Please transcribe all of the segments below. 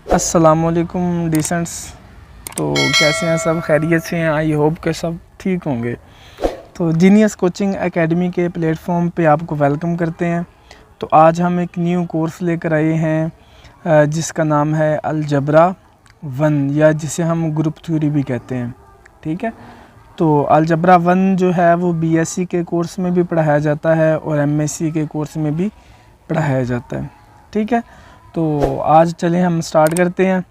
अस्सलामुअलैकुम डिसेंट्स। तो कैसे हैं सब? खैरियत से हैं? आई होप के सब ठीक होंगे। तो जीनियस कोचिंग एकेडमी के प्लेटफॉर्म पे आपको वेलकम करते हैं। तो आज हम एक न्यू कोर्स लेकर आए हैं जिसका नाम है अलजबरा 1 या जिसे हम ग्रुप थ्योरी भी कहते हैं। ठीक है, तो अलजबरा 1 जो है वो बीएससी के कोर्स में भी पढ़ाया जाता है और एमएससी के कोर्स में भी पढ़ाया जाता है। ठीक है, तो आज चलें हम स्टार्ट करते हैं।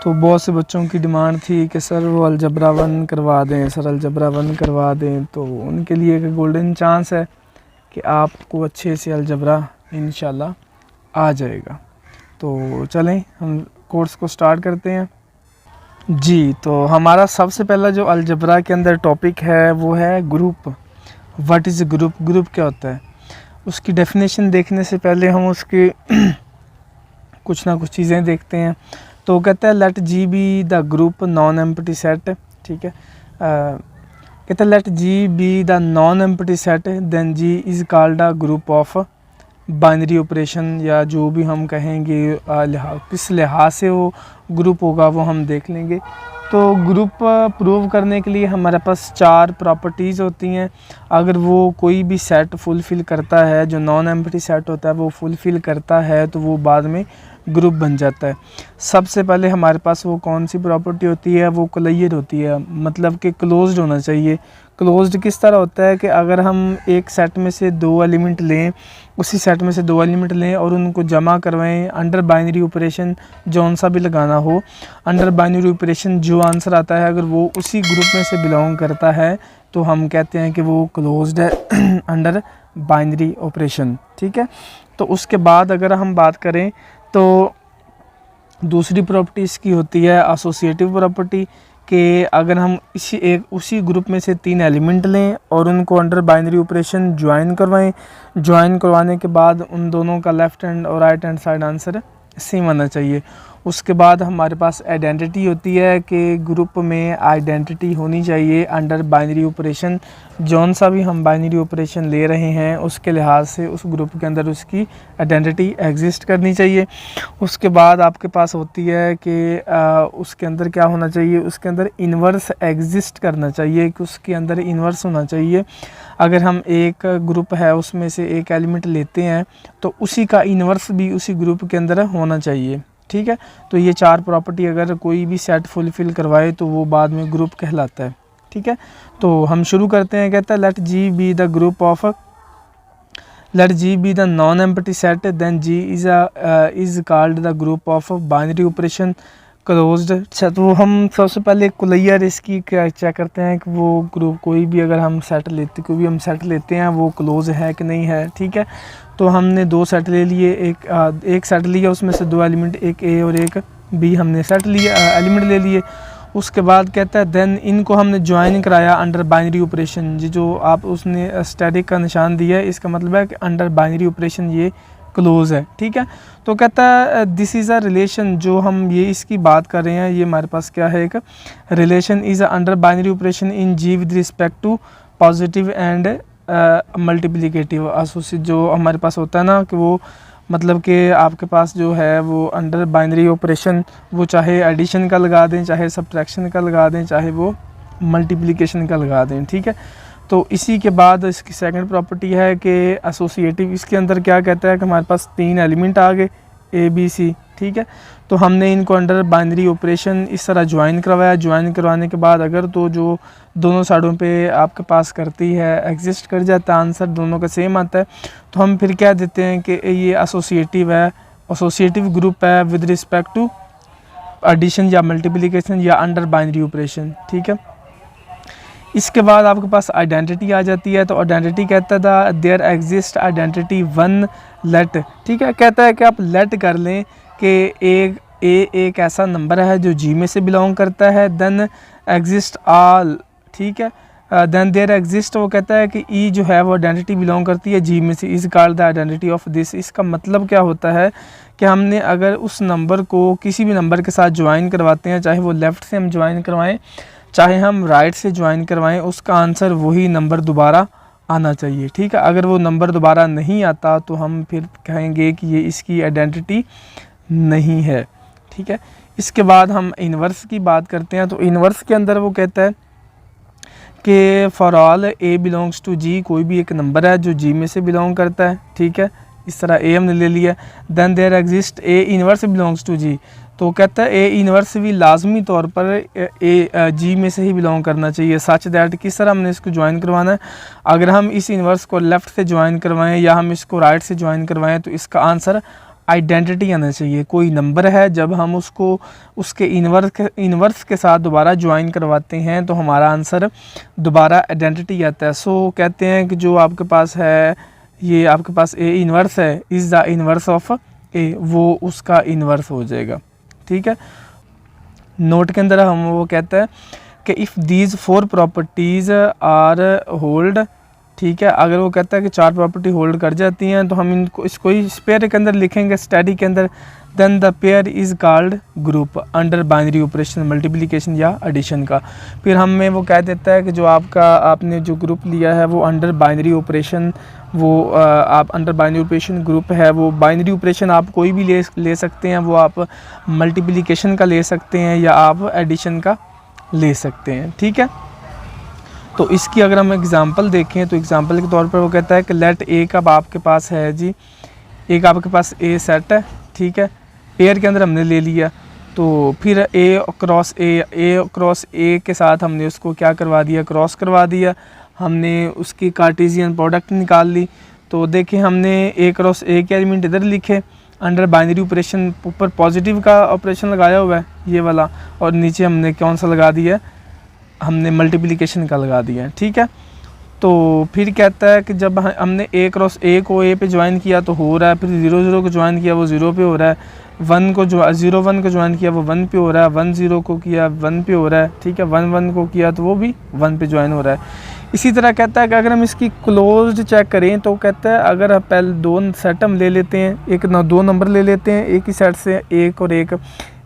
तो बहुत से बच्चों की डिमांड थी कि सर वो अलजबरा 1 करवा दें, सर अलजबरा 1 करवा दें। तो उनके लिए एक गोल्डन चांस है कि आपको अच्छे से अलजबरा इंशाल्लाह आ जाएगा। तो चलें हम कोर्स को स्टार्ट करते हैं जी। तो हमारा सबसे पहला जो अलजबरा के अंदर टॉपिक है वो है group. What is group? Group क्या होता है? उसकी डेफिनेशन देखने से पहले हम उसके कुछ ना कुछ चीज़ें देखते हैं। तो कहता है let G be the group non empty set. ठीक है, कहता है let G be the non empty set then G is called a group of binary operation, या जो भी हम कहेंगे किस लिहाज से वो ग्रुप होगा वो हम देख लेंगे। तो ग्रुप प्रूव करने के लिए हमारे पास 4 प्रॉपर्टीज़ होती हैं। अगर वो कोई भी सेट फुलफ़िल करता है, जो नॉन एम्प्टी सेट होता है वो फुलफ़िल करता है, तो वो बाद में ग्रुप बन जाता है। सबसे पहले हमारे पास वो कौन सी प्रॉपर्टी होती है? वो क्लियर होती है, मतलब कि क्लोज्ड होना चाहिए। क्लोज्ड किस तरह होता है कि अगर हम एक सेट में से 2 एलिमेंट लें, उसी सेट में से 2 एलिमेंट लें और उनको जमा करवाएं अंडर बाइनरी ऑपरेशन, जौन सा भी लगाना हो, अंडर बाइनरी ऑपरेशन जो आंसर आता है अगर वो उसी ग्रुप में से बिलोंग करता है तो हम कहते हैं कि वो क्लोज्ड है अंडर बाइनरी ऑपरेशन। ठीक है, तो उसके बाद अगर हम बात करें तो दूसरी प्रॉपर्टी इसकी होती है एसोसिएटिव प्रॉपर्टी, कि अगर हम उसी ग्रुप में से 3 एलिमेंट लें और उनको अंडर बाइनरी ऑपरेशन ज्वाइन करवाएं, ज्वाइन करवाने के बाद उन दोनों का लेफ़्ट हैंड और right hand side answer same आना चाहिए। उसके बाद हमारे पास आइडेंटिटी होती है कि ग्रुप में आइडेंटिटी होनी चाहिए अंडर बाइनरी ऑपरेशन, जौन सा भी हम बाइनरी ऑपरेशन ले रहे हैं उसके लिहाज से उस ग्रुप के अंदर उसकी आइडेंटिटी एग्जिस्ट करनी चाहिए। उसके बाद आपके पास होती है कि उसके अंदर क्या होना चाहिए? उसके अंदर इन्वर्स एग्जिस्ट करना चाहिए, कि उसके अंदर इन्वर्स होना चाहिए। अगर हम एक ग्रुप है उसमें से एक एलिमेंट लेते हैं तो उसी का इन्वर्स भी उसी ग्रुप के अंदर होना चाहिए। ठीक है, तो ये 4 प्रॉपर्टी अगर कोई भी सेट फुलफ़िल करवाए तो वो बाद में ग्रुप कहलाता है। ठीक है, तो हम शुरू करते हैं। कहता है let G be the group of, let G be the non empty set then G is called the group of binary operation closed. अच्छा, तो हम सबसे पहले क्लियर इसकी क्या चेक करते हैं कि वो ग्रुप कोई भी अगर हम सेट लेते हैं वो क्लोज है कि नहीं है। ठीक है, तो हमने 2 सेट ले लिए, एक सेट लिया उसमें से 2 एलिमेंट, एक ए और एक बी हमने सेट लिया, एलिमेंट ले लिए। उसके बाद कहता है देन इनको हमने ज्वाइन कराया अंडर बाइनरी ऑपरेशन। जो आप उसने स्टैटिक का निशान दिया है इसका मतलब है कि अंडर बाइनरी ऑपरेशन ये क्लोज है। ठीक है, तो कहता है दिस इज़ अ रिलेशन, जो हम ये इसकी बात कर रहे हैं ये हमारे पास क्या है? एक relation is under binary operation in G with respect to positive and multiplicative associate. जो हमारे पास होता है ना कि वो मतलब कि आपके पास जो है वो अंडर बाइनरी ऑपरेशन वो चाहे एडिशन का लगा दें, चाहे सब्ट्रैक्शन का लगा दें, चाहे वो मल्टीप्लिकेशन का लगा दें। ठीक है, तो इसी के बाद इसकी सेकंड प्रॉपर्टी है कि एसोसिएटिव। इसके अंदर क्या कहता है कि हमारे पास 3 एलिमेंट आ गए ए बी सी। ठीक है, तो हमने इनको अंडर बाइनरी ऑपरेशन इस तरह ज्वाइन करवाया। ज्वाइन करवाने के बाद अगर तो जो दोनों साइडों पे आपके पास करती है एग्जिस्ट कर जाता है, आंसर दोनों का सेम आता है, तो हम फिर क्या देते हैं कि ये एसोसिएटिव है, एसोसिएटिव ग्रुप है विद रिस्पेक्ट टू एडिशन या मल्टीप्लिकेशन या अंडर बाइनरी ऑपरेशन। ठीक है, इसके बाद आपके पास आइडेंटिटी आ जाती है। तो आइडेंटिटी कहता था देयर एग्जिस्ट आइडेंटिटी 1 लेट। ठीक है, कहता है कि आप लेट कर लें कि एक ऐसा नंबर है जो जी में से बिलोंग करता है, देन एग्जिस्ट ऑल। ठीक है, देन देयर एग्जिस्ट, वो कहता है कि ई जो है वो आइडेंटिटी बिलोंग करती है जी में से, is called the identity of this. इसका मतलब क्या होता है कि हमने अगर उस नंबर को किसी भी नंबर के साथ ज्वाइन करवाते हैं, चाहे वो लेफ़्ट से हम ज्वाइन करवाएं चाहे हम राइट से ज्वाइन करवाएं, उसका आंसर वही नंबर दोबारा आना चाहिए। ठीक है, अगर वो नंबर दोबारा नहीं आता तो हम फिर कहेंगे कि ये इसकी आइडेंटिटी नहीं है, ठीक है। इसके बाद हम इन्वर्स की बात करते हैं। तो इन्वर्स के अंदर वो कहता है कि for all a belongs to G, कोई भी एक नंबर है जो जी में से बिलोंग करता है, ठीक है। इस तरह ए हमने ले लिया। Then there exist a inverse belongs to G, तो कहता है ए इन्वर्स भी लाजमी तौर पर ए जी में से ही बिलोंग करना चाहिए। सच दैट किस तरह हमने इसको ज्वाइन करवाना है, अगर हम इस इन्वर्स को लेफ़्ट से ज्वाइन करवाएं या हम इसको राइट से ज्वाइन करवाएं तो इसका आंसर आइडेंटिटी आना चाहिए। कोई नंबर है, जब हम उसको उसके इन्वर्स के साथ दोबारा ज्वाइन करवाते हैं तो हमारा आंसर दोबारा आइडेंटिटी आता है। सो कहते हैं कि जो आपके पास है, ये आपके पास ए इन्वर्स है, इज़ द इन्वर्स ऑफ ए, वो उसका इन्वर्स हो जाएगा, ठीक है। नोट के अंदर हम वो कहता है कि if these 4 properties are hold, ठीक है। अगर वो कहता है कि 4 प्रॉपर्टी होल्ड कर जाती हैं तो हम इनको इसको ही पेयर के अंदर लिखेंगे, स्टडी के अंदर। Then the pair is called group under binary operation, multiplication या एडिशन का। फिर हमें वो कह देता है कि जो आपने जो ग्रुप लिया है वो अंडर बाइनरी ऑपरेशन, वो आप अंडर बाइनरी ऑपरेशन ग्रुप है, वो बाइनरी ऑपरेशन आप कोई भी ले सकते हैं, वो आप मल्टीप्लिकेशन का ले सकते हैं या आप एडिशन का ले सकते हैं, ठीक है। तो इसकी अगर हम एग्ज़ाम्पल देखें तो एग्ज़ाम्पल के तौर पर वो कहता है कि लेट ए का आपके पास है जी, एक आपके पास ए सेट है, ठीक है। पेयर के अंदर हमने ले लिया, तो फिर ए क्रॉस ए के साथ हमने उसको क्या करवा दिया, क्रॉस करवा दिया। हमने उसकी कार्टेशियन प्रोडक्ट निकाल ली। तो देखें हमने ए क्रॉस ए के एलिमेंट इधर लिखे, अंडर बाइनरी ऑपरेशन ऊपर पॉजिटिव का ऑपरेशन लगाया हुआ है ये वाला, और नीचे हमने कौन सा लगा दिया, हमने मल्टीप्लिकेशन का लगा दिया है, ठीक है। तो फिर कहता है कि जब हमने ए क्रॉस ए को ए पे ज्वाइन किया तो हो रहा है, फिर 0 0 को ज्वाइन किया वो 0 पे हो रहा है, 0 1 को ज्वाइन किया वो 1 पे हो रहा है, 1 0 को किया 1 पे हो रहा है, ठीक है। 1 1 को किया तो वो भी 1 पे ज्वाइन हो रहा है। इसी तरह कहता है कि अगर हम इसकी क्लोज्ड चेक करें तो कहता है अगर हम पहले 2 सेट हम ले लेते हैं, 2 नंबर ले लेते हैं एक ही सेट से, एक और एक,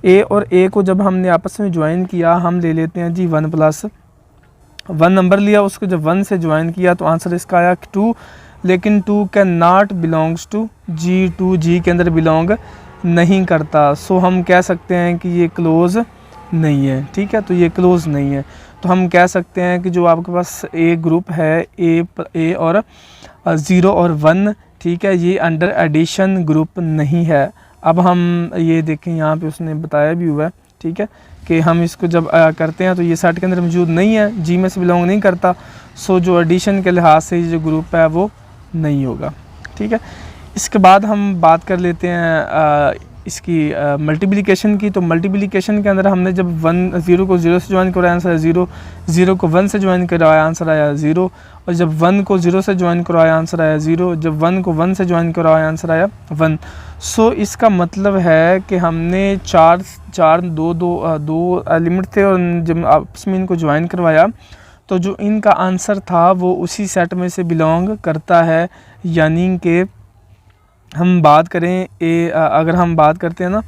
ए और ए को जब हमने आपस में ज्वाइन किया हम ले लेते हैं जी 1 + 1 नंबर लिया, उसको जब 1 से ज्वाइन किया तो आंसर इसका आया 2, लेकिन 2 कैन नॉट बिलोंग्स टू जी, 2 जी के अंदर बिलोंग नहीं करता। सो हम कह सकते हैं कि ये क्लोज़ नहीं है, ठीक है। तो ये क्लोज़ नहीं है, तो हम कह सकते हैं कि जो आपके पास ए ग्रुप है, ए और 0 और 1, ठीक है, ये अंडर एडिशन ग्रुप नहीं है। अब हम ये देखें यहाँ पे उसने बताया भी हुआ है, ठीक है, कि हम इसको जब करते हैं तो ये सेट के अंदर मौजूद नहीं है, जी में से बिलोंग नहीं करता। सो जो एडिशन के लिहाज से जो ग्रुप है वो नहीं होगा, ठीक है। इसके बाद हम बात कर लेते हैं इसकी मल्टीप्लिकेशन की। तो मल्टीप्लिकेशन के अंदर हमने जब 0 को 0 से ज्वाइन करवाया आंसर आया 0, 0 को 1 से ज्वाइन करवाया आंसर आया 0, और जब 1 को 0 से ज्वाइन करवाया आंसर आया 0, जब 1 को 1 से ज्वाइन करवाया आंसर आया 1। सो इसका मतलब है कि हमने दो एलिमेंट थे और जब आपस में इनको ज्वाइन करवाया तो जो इनका आंसर था वो उसी सेट में से बिलोंग करता है। यानी कि हम बात करें अगर हम बात करते हैं ना,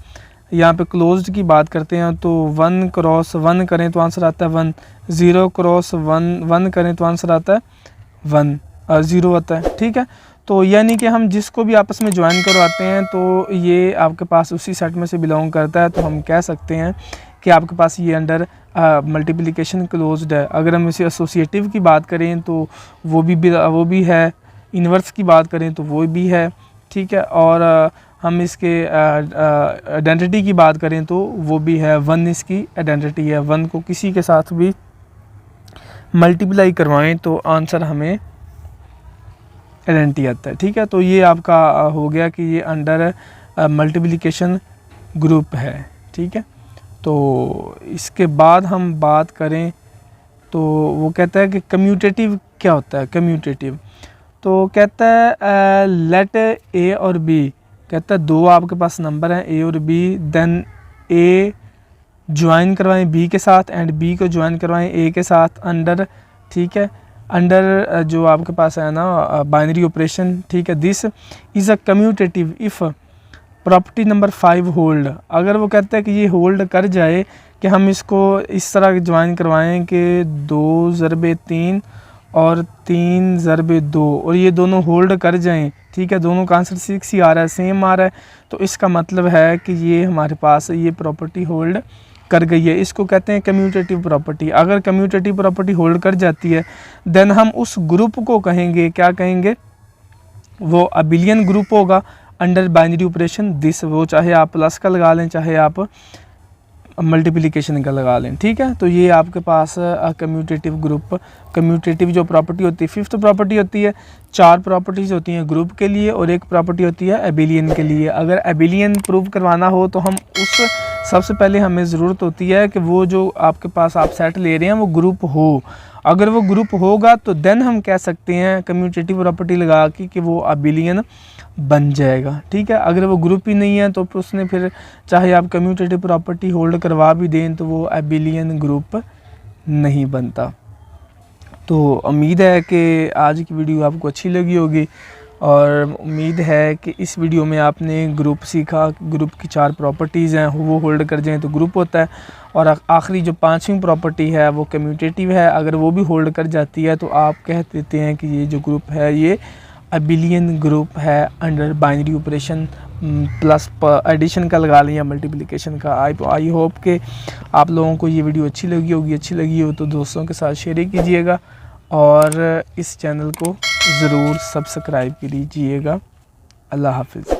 यहाँ पे क्लोज्ड की बात करते हैं तो 1 क्रॉस 1 करें तो आंसर आता है 1, 0 क्रॉस 1 करें तो आंसर आता है 1, 0 आता है, ठीक है। तो यानी कि हम जिसको भी आपस में ज्वाइन करवाते हैं तो ये आपके पास उसी सेट में से बिलोंग करता है। तो हम कह सकते हैं कि आपके पास ये अंडर मल्टीप्लिकेशन क्लोज्ड है। अगर हम इसे एसोसिएटिव की बात करें तो वो भी है, इन्वर्स की बात करें तो वो भी है, ठीक है। और हम इसके आइडेंटिटी की बात करें तो वो भी है, 1 इसकी आइडेंटिटी है। 1 को किसी के साथ भी मल्टीप्लाई करवाएं तो आंसर हमें आइडेंटिटी आता है, ठीक है। तो ये आपका हो गया कि ये अंडर मल्टीप्लिकेशन ग्रुप है, ठीक है। तो इसके बाद हम बात करें तो वो कहता है कि कम्यूटेटिव क्या होता है। कम्यूटेटिव तो कहता है लेट ए और बी, कहता है 2 आपके पास नंबर हैं ए और बी, देन ए ज्वाइन करवाएं बी के साथ एंड बी को ज्वाइन करवाएं ए के साथ अंडर, ठीक है, अंडर जो आपके पास है ना बाइनरी ऑपरेशन, ठीक है। This is a commutative if property number 5 hold. अगर वो कहता है कि ये होल्ड कर जाए कि हम इसको इस तरह ज्वाइन करवाएं कि 2 × 3 और 3 ज़रबे 2 और ये दोनों होल्ड कर जाएं, ठीक है, दोनों का आंसर 6 ही आ रहा है, सेम आ रहा है, तो इसका मतलब है कि ये हमारे पास ये प्रॉपर्टी होल्ड कर गई है। इसको कहते हैं कम्यूटेटिव प्रॉपर्टी। अगर कम्यूटेटिव प्रॉपर्टी होल्ड कर जाती है देन हम उस ग्रुप को कहेंगे, क्या कहेंगे, वो अबिलियन ग्रुप होगा अंडर बाइनरी ऑपरेशन दिस, वो चाहे आप प्लस का लगा लें चाहे आप मल्टीप्लिकेशन का लगा लें, ठीक है। तो ये आपके पास कम्यूटेटिव ग्रुप, कम्यूटेटिव जो प्रॉपर्टी होती है, 5th प्रॉपर्टी होती है, 4 प्रॉपर्टीज़ होती हैं ग्रुप के लिए और 1 प्रॉपर्टी होती है एबिलियन के लिए। अगर एबिलियन प्रूव करवाना हो तो हम उस सबसे पहले हमें ज़रूरत होती है कि वो जो आपके पास आप सेट ले रहे हैं वो ग्रुप हो। अगर वो ग्रुप होगा तो देन हम कह सकते हैं कम्यूटेटिव प्रॉपर्टी लगा के कि वो एबिलियन बन जाएगा, ठीक है। अगर वो ग्रुप ही नहीं है तो उसने फिर चाहे आप कम्यूटेटिव प्रॉपर्टी होल्ड करवा भी दें तो वो एबिलियन ग्रुप नहीं बनता। तो उम्मीद है कि आज की वीडियो आपको अच्छी लगी होगी और उम्मीद है कि इस वीडियो में आपने ग्रुप सीखा, ग्रुप की 4 प्रॉपर्टीज़ हैं, वो होल्ड कर जाएं तो ग्रुप होता है, और आखिरी जो 5वीं प्रॉपर्टी है वो कम्यूटेटिव है, अगर वो भी होल्ड कर जाती है तो आप कह देते हैं कि ये जो ग्रुप है ये एबिलियन ग्रुप है under binary operation, plus addition का लगा लें या मल्टीप्लिकेशन का। आई होप कि आप लोगों को ये वीडियो अच्छी लगी होगी। अच्छी लगी हो तो दोस्तों के साथ शेयर कीजिएगा और इस चैनल को ज़रूर सब्सक्राइब कीजिएगा। अल्लाह हाफिज़।